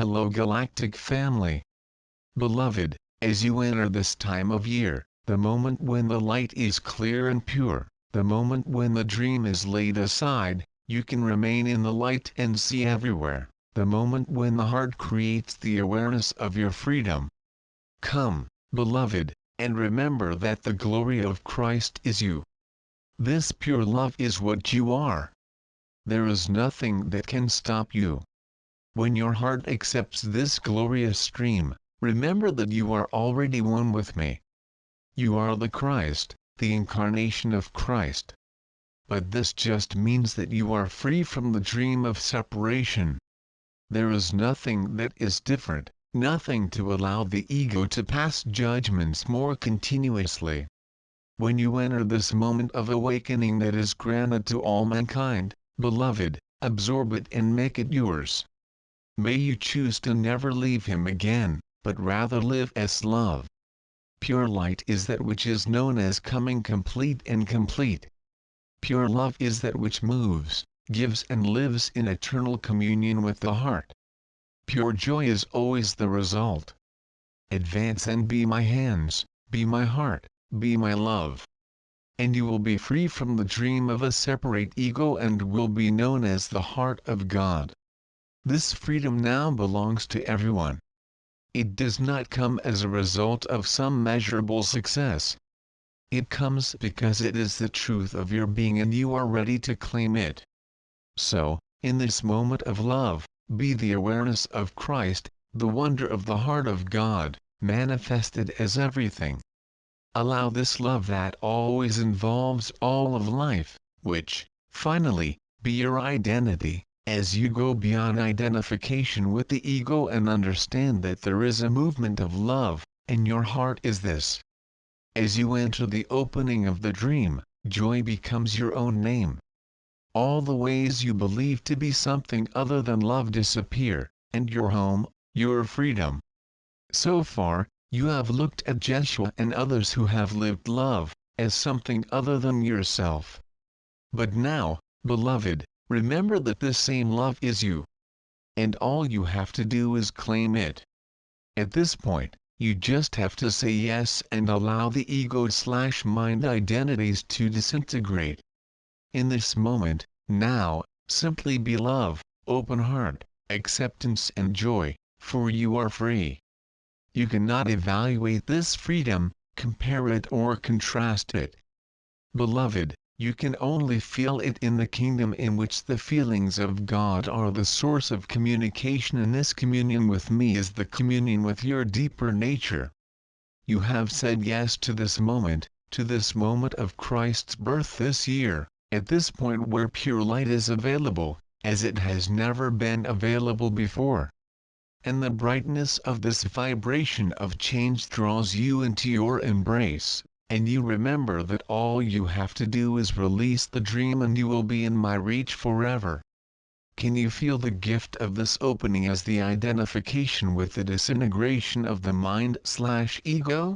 Hello Galactic family. Beloved, as you enter this time of year, the moment when the light is clear and pure, the moment when the dream is laid aside, you can remain in the light and see everywhere, the moment when the heart creates the awareness of your freedom. Come, beloved, and remember that the glory of Christ is you. This pure love is what you are. There is nothing that can stop you. When your heart accepts this glorious stream, remember that you are already one with me. You are the Christ, the incarnation of Christ. But this just means that you are free from the dream of separation. There is nothing that is different, nothing to allow the ego to pass judgments more continuously. When you enter this moment of awakening that is granted to all mankind, beloved, absorb it and make it yours. May you choose to never leave him again, but rather live as love. Pure light is that which is known as coming complete and complete. Pure love is that which moves, gives and lives in eternal communion with the heart. Pure joy is always the result. Advance and be my hands, be my heart, be my love. And you will be free from the dream of a separate ego and will be known as the heart of God. This freedom now belongs to everyone. It does not come as a result of some measurable success. It comes because it is the truth of your being and you are ready to claim it. So, in this moment of love, be the awareness of Christ, the wonder of the heart of God, manifested as everything. Allow this love that always involves all of life, which, finally, be your identity. As you go beyond identification with the ego and understand that there is a movement of love, and your heart is this. As you enter the opening of the dream, joy becomes your own name. All the ways you believe to be something other than love disappear, and your home, your freedom. So far, you have looked at Jeshua and others who have lived love, as something other than yourself. But now, beloved, remember that this same love is you. And all you have to do is claim it. At this point, you just have to say yes and allow the ego/mind identities to disintegrate. In this moment, now, simply be love, open heart, acceptance and joy, for you are free. You cannot evaluate this freedom, compare it or contrast it. Beloved, you can only feel it in the kingdom in which the feelings of God are the source of communication, and this communion with me is the communion with your deeper nature. You have said yes to this moment of Christ's birth this year, at this point where pure light is available, as it has never been available before. And the brightness of this vibration of change draws you into your embrace. And you remember that all you have to do is release the dream and you will be in my reach forever. Can you feel the gift of this opening as the identification with the disintegration of the mind/ego?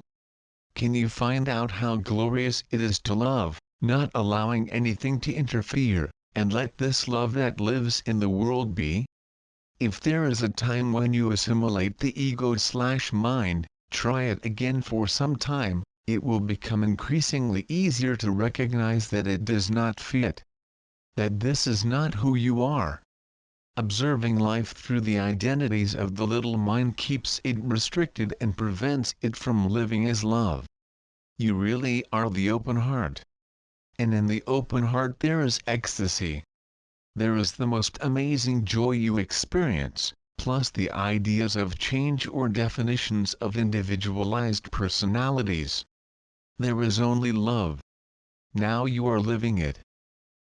Can you find out how glorious it is to love, not allowing anything to interfere, and let this love that lives in the world be? If there is a time when you assimilate the ego/mind, try it again for some time. It will become increasingly easier to recognize that it does not fit. That this is not who you are. Observing life through the identities of the little mind keeps it restricted and prevents it from living as love. You really are the open heart. And in the open heart there is ecstasy. There is the most amazing joy you experience, plus the ideas of change or definitions of individualized personalities. There is only love. Now you are living it.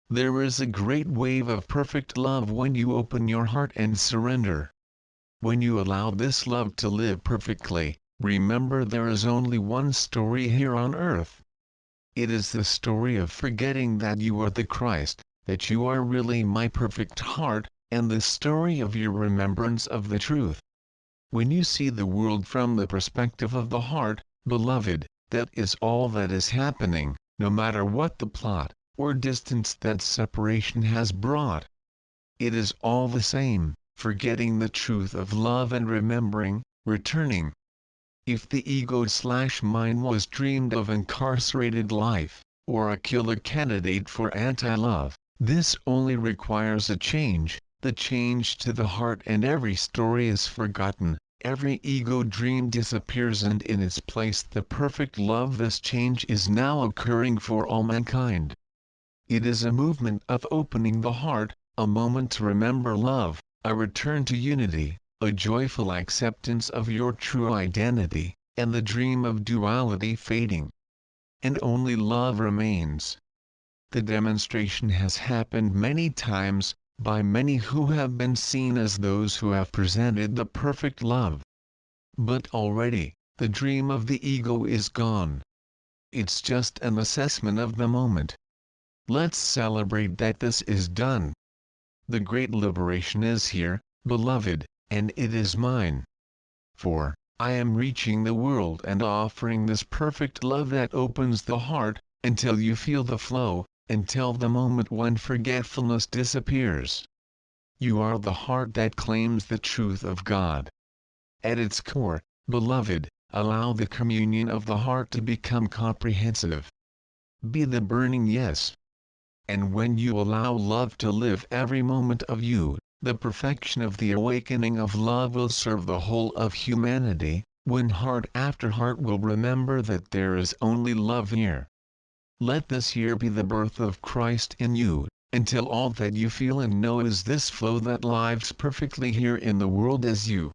There is a great wave of perfect love when you open your heart and surrender. When you allow this love to live perfectly, remember there is only one story here on earth. It is the story of forgetting that you are the Christ, that you are really my perfect heart, and the story of your remembrance of the truth. When you see the world from the perspective of the heart, beloved, that is all that is happening, no matter what the plot, or distance that separation has brought. It is all the same, forgetting the truth of love and remembering, returning. If the ego/mind was dreamed of incarcerated life, or a killer candidate for anti-love, this only requires a change, the change to the heart, and every story is forgotten, every ego dream disappears, and in its place the perfect love. This change is now occurring for all mankind. It is a movement of opening the heart, a moment to remember love, a return to unity, a joyful acceptance of your true identity, and the dream of duality fading. And only love remains. The demonstration has happened many times, by many who have been seen as those who have presented the perfect love. But already, the dream of the ego is gone. It's just an assessment of the moment. Let's celebrate that this is done. The great liberation is here, beloved, and it is mine. For, I am reaching the world and offering this perfect love that opens the heart, until you feel the flow, until the moment when forgetfulness disappears. You are the heart that claims the truth of God. At its core, beloved, allow the communion of the heart to become comprehensive. Be the burning yes. And when you allow love to live every moment of you, the perfection of the awakening of love will serve the whole of humanity, when heart after heart will remember that there is only love here. Let this year be the birth of Christ in you, until all that you feel and know is this flow that lives perfectly here in the world as you.